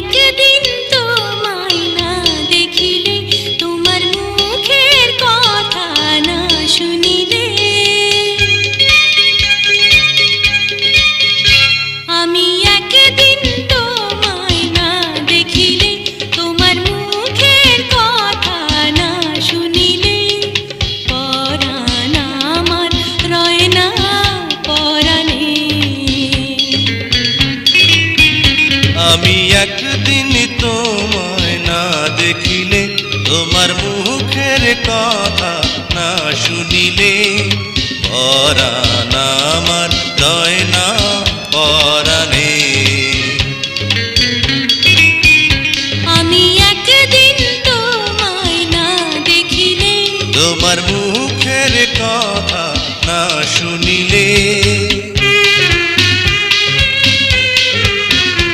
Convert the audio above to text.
একদিন তোমায় না দেখিলে, তোমার মুখের কথা না শুনিলে, আমি একদিন তোমায় না দেখিলে, তোমার মুখের কথা না শুনিলে, পরাণ আমার রয় না পরাণে। আমি একদিন তোমায় না দেখিলে, তোমার মুখের কথা না শুনিলে, পরাণ আমার রয় না পরাণে।